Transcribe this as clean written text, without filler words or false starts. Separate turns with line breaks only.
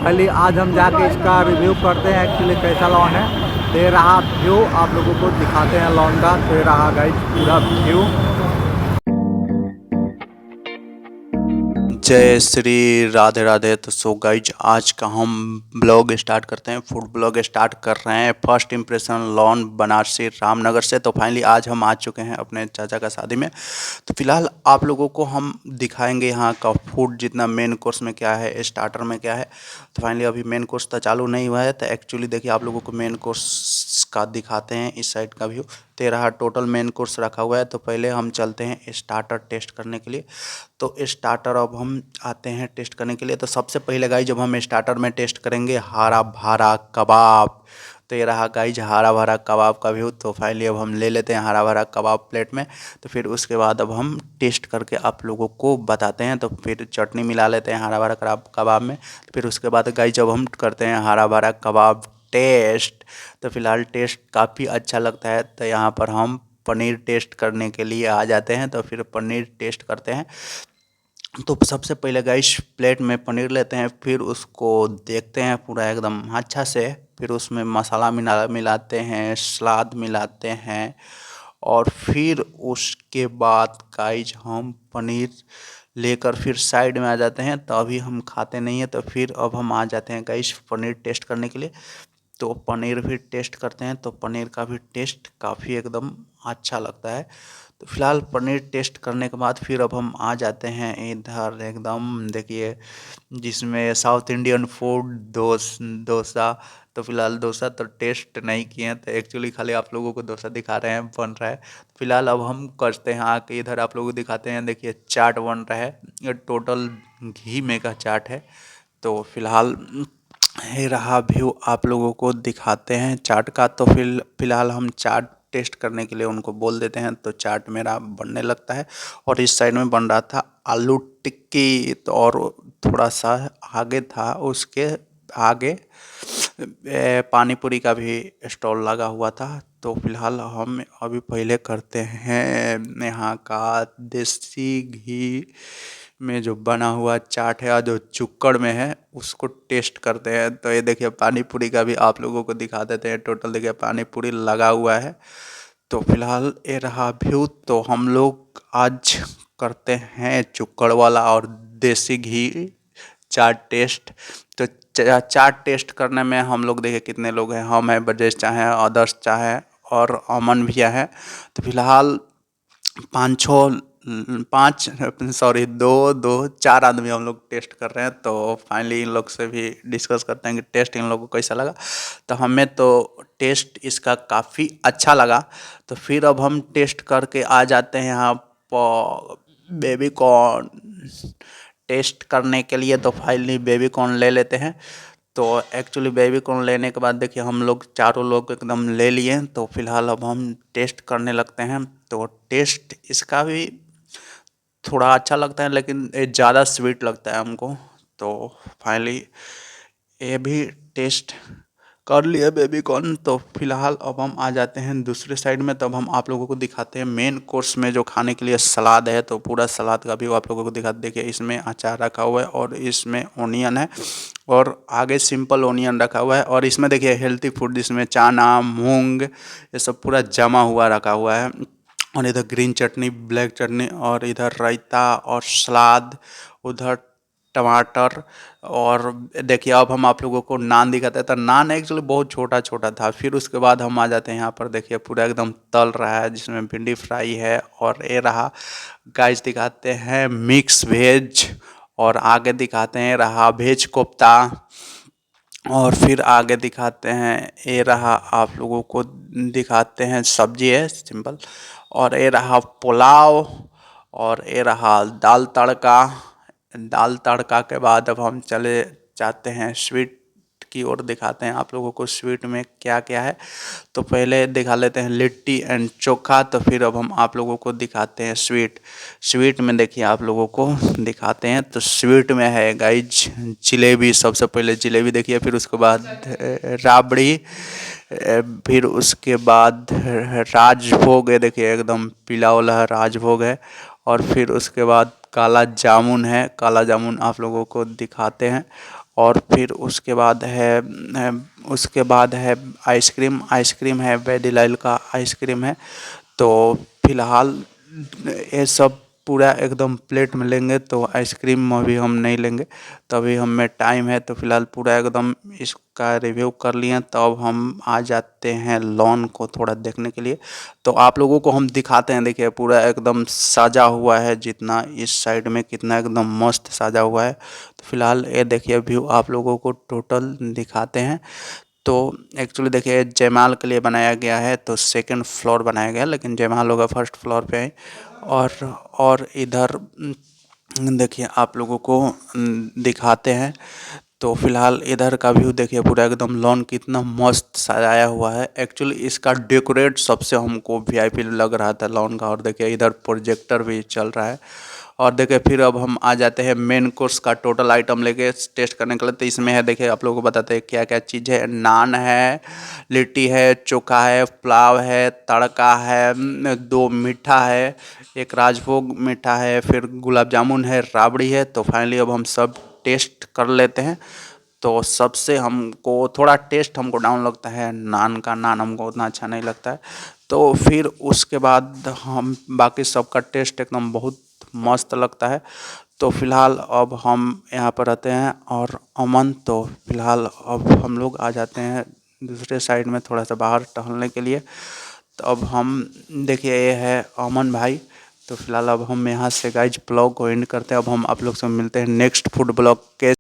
पहले आज हम जाके इसका रिव्यू करते हैं एक्चुअली कैसा लॉन है। दे रहा व्यू आप लोगों को दिखाते हैं लॉन का। दे रहा गाइस पूरा व्यू। जय श्री राधे राधे। तो सो गाइज आज का हम ब्लॉग स्टार्ट करते हैं, फूड ब्लॉग स्टार्ट कर रहे हैं। First impression lawn Banarasi Ramnagar से। तो फाइनली आज हम आ चुके हैं अपने चाचा का शादी में। तो फिलहाल आप लोगों को हम दिखाएंगे यहाँ का फूड, जितना मेन कोर्स में क्या है, स्टार्टर में क्या है। तो फाइनली अभी मेन कोर्स तो चालू नहीं हुआ है। तो एक्चुअली देखिए आप लोगों को मेन कोर्स का दिखाते हैं इस साइड का व्यू। 13 टोटल मेन कोर्स रखा हुआ है। तो पहले हम चलते हैं स्टार्टर टेस्ट करने के लिए। तो स्टार्टर अब हम आते हैं टेस्ट करने के लिए। तो सबसे पहले गाइस जब हम स्टार्टर में टेस्ट करेंगे हरा भरा कबाब। तो ये रहा गाइस हरा भरा कबाब का व्यू। तो फाइनली अब हम ले लेते हैं हरा भरा कबाब प्लेट में। तो फिर उसके बाद अब हम टेस्ट करके आप लोगों को बताते हैं। तो फिर चटनी मिला लेते हैं हरा भरा कबाब में। तो फिर उसके बाद गाइस जब हम करते हैं हरा भरा कबाब टेस्ट, तो फिलहाल टेस्ट काफ़ी अच्छा लगता है। तो यहाँ पर हम पनीर टेस्ट करने के लिए आ जाते हैं। तो फिर पनीर टेस्ट करते हैं। तो सबसे पहले गाइस प्लेट में पनीर लेते हैं, फिर उसको देखते हैं पूरा एकदम अच्छा से। फिर उसमें मसाला मिलाते हैं, सलाद मिलाते हैं, और फिर उसके बाद गाइस हम पनीर लेकर फिर साइड में आ जाते हैं। तो अभी हम खाते नहीं हैं। तो फिर अब हम आ जाते हैं गाइस पनीर टेस्ट करने के लिए। तो पनीर भी टेस्ट करते हैं। तो पनीर का भी टेस्ट काफ़ी एकदम अच्छा लगता है। तो फिलहाल पनीर टेस्ट करने के बाद फिर अब हम आ जाते हैं इधर एकदम देखिए, जिसमें साउथ इंडियन फूड डोसा। तो फिलहाल डोसा तो टेस्ट नहीं किए हैं। तो एक्चुअली खाली आप लोगों को डोसा दिखा रहे हैं, बन रहा है। फिलहाल अब हम करते हैं आके इधर आप लोगों को दिखाते हैं। देखिए चाट बन रहा है, ये टोटल घी में का चाट है। तो फिलहाल ये रहा व्यू, आप लोगों को दिखाते हैं चाट का। तो फिलहाल हम चाट टेस्ट करने के लिए उनको बोल देते हैं। तो चाट मेरा बनने लगता है। और इस साइड में बन रहा था आलू टिक्की। तो और थोड़ा सा आगे था, उसके आगे पानी पूरी का भी स्टॉल लगा हुआ था। तो फिलहाल हम अभी पहले करते हैं यहाँ का देसी घी में जो बना हुआ चाट है, जो चुक्कड़ में है, उसको टेस्ट करते हैं। तो ये देखिए पानी पूरी का भी आप लोगों को दिखा देते हैं। टोटल देखिए पानी पूरी लगा हुआ है। तो फिलहाल ये रहा व्यू। तो हम लोग आज करते हैं चुक्कड़ वाला और देसी घी चाट टेस्ट। तो चाट टेस्ट करने में हम लोग देखिए कितने लोग हैं। हम हैं, ब्रजेश चाहे, आदर्श चाहे, और अमन भैया है। तो फिलहाल पाँच सॉरी दो दो चार आदमी हम लोग टेस्ट कर रहे हैं। तो फाइनली इन लोग से भी डिस्कस करते हैं कि टेस्ट इन लोगों को कैसा लगा। तो हमें तो टेस्ट इसका काफ़ी अच्छा लगा। तो फिर अब हम टेस्ट करके आ जाते हैं यहाँ पर बेबी कॉर्न टेस्ट करने के लिए। तो फाइनली बेबी कॉर्न ले लेते हैं। तो एक्चुअली बेबी कॉर्न लेने के बाद देखिए हम लोग चारों लोग एकदम ले लिए। तो फिलहाल अब हम टेस्ट करने लगते हैं। तो टेस्ट इसका भी थोड़ा अच्छा लगता है, लेकिन ये ज़्यादा स्वीट लगता है हमको। तो फाइनली ये भी टेस्ट कर लिए बेबी कॉर्न। तो फिलहाल अब हम आ जाते हैं दूसरे साइड में। तब हम आप लोगों को दिखाते हैं मेन कोर्स में जो खाने के लिए सलाद है। तो पूरा सलाद का भी आप लोगों को दिखाते, देखिए इसमें अचार रखा हुआ है, और इसमें ओनियन है, और आगे सिंपल ओनियन रखा हुआ है। और इसमें देखिए हेल्थी फूड, जिसमें चना मूंग ये सब पूरा जमा हुआ रखा हुआ है। और इधर ग्रीन चटनी, ब्लैक चटनी, और इधर रायता और सलाद, उधर टमाटर। और देखिए अब हम आप लोगों को नान दिखाते हैं। तो नान एक्चुअली बहुत छोटा छोटा था। फिर उसके बाद हम आ जाते हैं यहाँ पर, देखिए पूरा एकदम तल रहा है, जिसमें भिंडी फ्राई है। और ये रहा गाइस दिखाते हैं मिक्स वेज, और आगे दिखाते हैं रहा वेज कोफ्ता, और फिर आगे दिखाते हैं ये रहा आप लोगों को दिखाते हैं सब्जी है सिंपल, और ये रहा पुलाव, और ये रहा दाल तड़का। दाल तड़का के बाद अब हम चले जाते हैं स्वीट की ओर, दिखाते हैं आप लोगों को स्वीट में क्या क्या है। तो पहले दिखा लेते हैं लिट्टी एंड चोखा। तो फिर अब हम आप लोगों को दिखाते हैं स्वीट में देखिए आप लोगों को दिखाते हैं। तो स्वीट में है गाइज जलेबी। सबसे पहले जलेबी देखिए, फिर उसके बाद राबड़ी, फिर उसके बाद राजभोग है, देखिए एकदम पीला वाला राजभोग है। और फिर उसके बाद काला जामुन है, काला जामुन आप लोगों को दिखाते हैं। और फिर उसके बाद है आइसक्रीम है, वेनिला का आइसक्रीम है। तो फिलहाल ये सब पूरा एकदम प्लेट में लेंगे, तो आइसक्रीम अभी हम नहीं लेंगे, तो अभी हमें टाइम है, तो फिलहाल पूरा एकदम इसका रिव्यू कर लिए। तो अब हम आ जाते हैं लॉन को थोड़ा देखने के लिए। तो आप लोगों को हम दिखाते हैं, देखिए पूरा एकदम सजा हुआ है, जितना इस साइड में कितना एकदम मस्त सजा हुआ है। तो फिलहाल ये देखिए व्यू आप लोगों को टोटल दिखाते हैं। तो एक्चुअली देखिए जयमाल के लिए बनाया गया है, तो सेकंड फ्लोर बनाया गया है, लेकिन जयमाल होगा फर्स्ट फ्लोर पे है। और इधर देखिए आप लोगों को दिखाते हैं। तो फिलहाल इधर का व्यू देखिए पूरा एकदम लॉन कितना मस्त सजाया हुआ है। एक्चुअली इसका डेकोरेट सबसे हमको वीआईपी लग रहा था लॉन का। और देखिए इधर प्रोजेक्टर भी चल रहा है। और देखिए फिर अब हम आ जाते हैं मेन कोर्स का टोटल आइटम लेके टेस्ट करने के लिए। तो इसमें है, देखिए आप लोगों को बताते हैं क्या क्या चीज़ है। नान है, लिट्टी है, चोखा है, पुलाव है, तड़का है, 2 मीठा है, एक राजभोग मीठा है, फिर गुलाब जामुन है, राबड़ी है। तो फाइनली अब हम सब टेस्ट कर लेते हैं। तो सबसे हमको थोड़ा टेस्ट हमको डाउन लगता है नान का। नान हमको उतना अच्छा नहीं लगता है। तो फिर उसके बाद हम बाकी सबका टेस्ट एकदम बहुत मस्त लगता है। तो फिलहाल अब हम यहाँ पर रहते हैं और अमन, तो फिलहाल अब हम लोग आ जाते हैं दूसरे साइड में थोड़ा सा बाहर टहलने के लिए। तो अब हम देखिए ये है अमन भाई। तो फिलहाल अब हम यहाँ से गाइज ब्लॉग को एंड करते हैं। अब हम आप लोग से मिलते हैं नेक्स्ट फूड ब्लॉग के